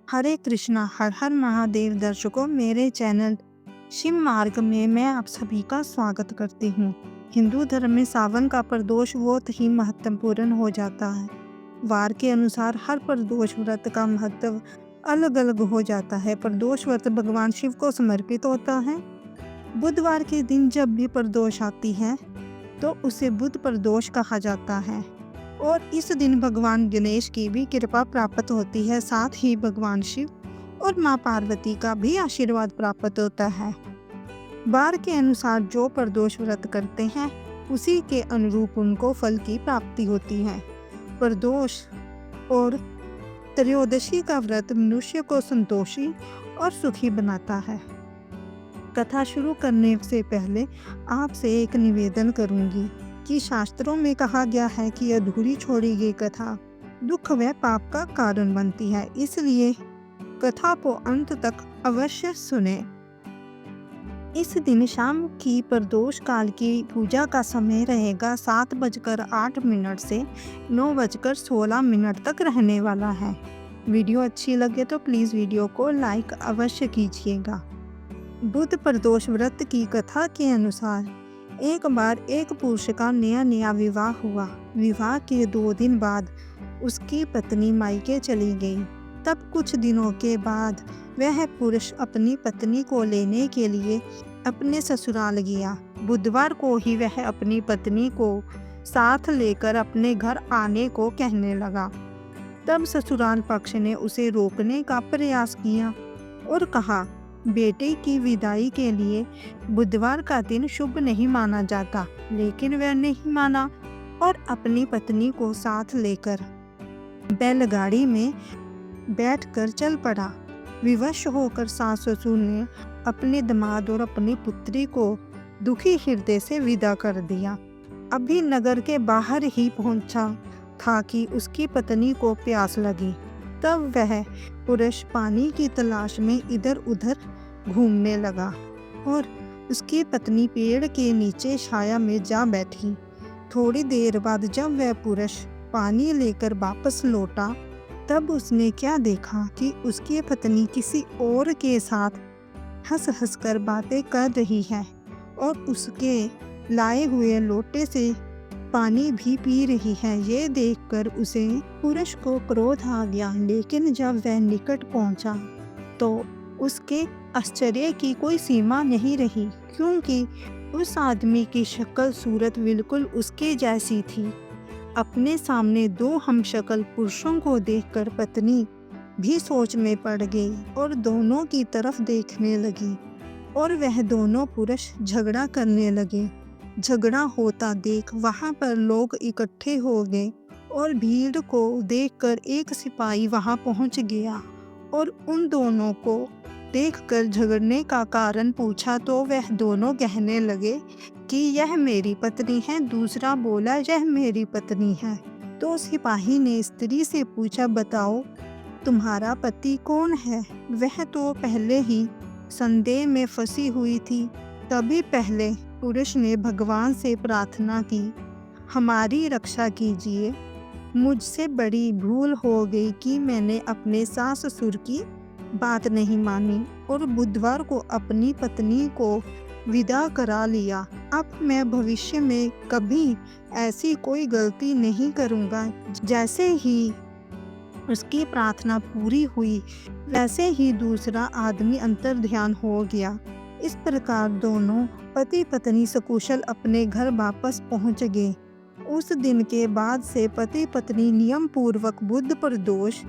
हरे कृष्णा, हर हर महादेव। दर्शकों, मेरे चैनल शिव मार्ग में मैं आप सभी का स्वागत करती हूँ। हिंदू धर्म में सावन का प्रदोष बहुत ही महत्वपूर्ण हो जाता है। वार के अनुसार हर प्रदोष व्रत का महत्व अलग अलग हो जाता है। प्रदोष व्रत भगवान शिव को समर्पित होता है। बुधवार के दिन जब भी प्रदोष आती है तो उसे बुध प्रदोष कहा जाता है और इस दिन भगवान गणेश की भी कृपा प्राप्त होती है। साथ ही भगवान शिव और माँ पार्वती का भी आशीर्वाद प्राप्त होता है। वार के अनुसार जो प्रदोष व्रत करते हैं उसी के अनुरूप उनको फल की प्राप्ति होती है। प्रदोष और त्रयोदशी का व्रत मनुष्य को संतोषी और सुखी बनाता है। कथा शुरू करने से पहले आपसे एक निवेदन करूंगी कि शास्त्रों में कहा गया है कि अधूरी छोड़ी गई कथा दुख व पाप का कारण बनती है, इसलिए कथा को अंत तक अवश्य सुने। इस दिन शाम की प्रदोष काल की पूजा का समय रहेगा 7:08 से 9:16 तक रहने वाला है। वीडियो अच्छी लगे तो प्लीज़ वीडियो को लाइक अवश्य कीजिएगा। बुध प्रदोष व्रत की कथा के अनुसार एक बार एक पुरुष का नया विवाह हुआ। विवाह के 2 दिन बाद उसकी पत्नी मायके चली गई। तब कुछ दिनों के बाद वह पुरुष अपनी पत्नी को लेने के लिए अपने ससुराल गया। बुधवार को ही वह अपनी पत्नी को साथ लेकर अपने घर आने को कहने लगा। तब ससुराल पक्ष ने उसे रोकने का प्रयास किया और कहा, बेटे की विदाई के लिए बुधवार का दिन शुभ नहीं माना जाता। लेकिन वह नहीं माना और अपनी पत्नी को साथ लेकर बैलगाड़ी में बैठकर चल पड़ा। विवश होकर सास ससुर ने अपने दामाद और अपनी पुत्री को दुखी हृदय से विदा कर दिया। अभी नगर के बाहर ही पहुंचा था कि उसकी पत्नी को प्यास लगी। तब वह पुरुष पानी की तलाश में इधर उधर घूमने लगा और उसकी पत्नी पेड़ के नीचे छाया में जा बैठी। थोड़ी देर बाद जब वह पुरुष पानी लेकर वापस लौटा तब उसने क्या देखा कि उसकी पत्नी किसी और के साथ हंस हंस कर बातें कर रही है और उसके लाए हुए लोटे से पानी भी पी रही है। ये देखकर उसे पुरुष को क्रोध आ गया, लेकिन जब वह निकट पहुंचा तो उसके आश्चर्य की कोई सीमा नहीं रही, क्योंकि उस आदमी की शक्ल सूरत बिल्कुल उसके जैसी थी। अपने सामने 2 हमशक्ल पुरुषों को देखकर पत्नी भी सोच में पड़ गई और दोनों की तरफ देखने लगी और वह दोनों पुरुष झगड़ा करने लगे। झगड़ा होता देख वहां पर लोग इकट्ठे हो गए और भीड़ को देखकर एक सिपाही वहां पहुंच गया और उन दोनों को देखकर झगड़ने का कारण पूछा तो वह दोनों कहने लगे कि यह मेरी पत्नी है। दूसरा बोला, यह मेरी पत्नी है। तो सिपाही ने स्त्री से पूछा, बताओ तुम्हारा पति कौन है? वह तो पहले ही संदेह में फंसी हुई थी। तभी पहले पुरुष ने भगवान से प्रार्थना की, हमारी रक्षा कीजिए। मुझसे बड़ी भूल हो गई कि मैंने अपने सास ससुर की बात नहीं मानी और बुधवार को अपनी पत्नी को विदा करा लिया। अब मैं भविष्य में कभी ऐसी कोई गलती नहीं करूँगा। जैसे ही उसकी प्रार्थना पूरी हुई वैसे ही दूसरा आदमी अंतर्ध्यान हो गया। इस प्रकार दोनों पति पत्नी सकुशल अपने घर वापस पहुंच गए। उस दिन के बाद से पति पत्नी नियम पूर्वक बुध प्रदोष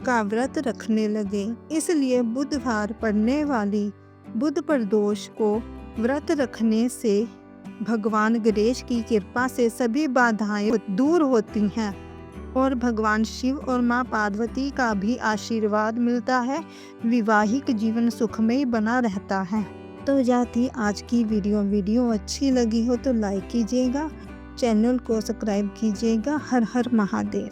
का व्रत रखने लगे। इसलिए बुधवार पड़ने वाली बुध प्रदोष को व्रत रखने से भगवान गणेश की कृपा से सभी बाधाएं दूर होती हैं और भगवान शिव और माँ पार्वती का भी आशीर्वाद मिलता है। वैवाहिक जीवन सुखमय बना रहता है। तो जाती आज की वीडियो अच्छी लगी हो तो लाइक कीजिएगा, चैनल को सब्सक्राइब कीजिएगा। हर हर महादेव।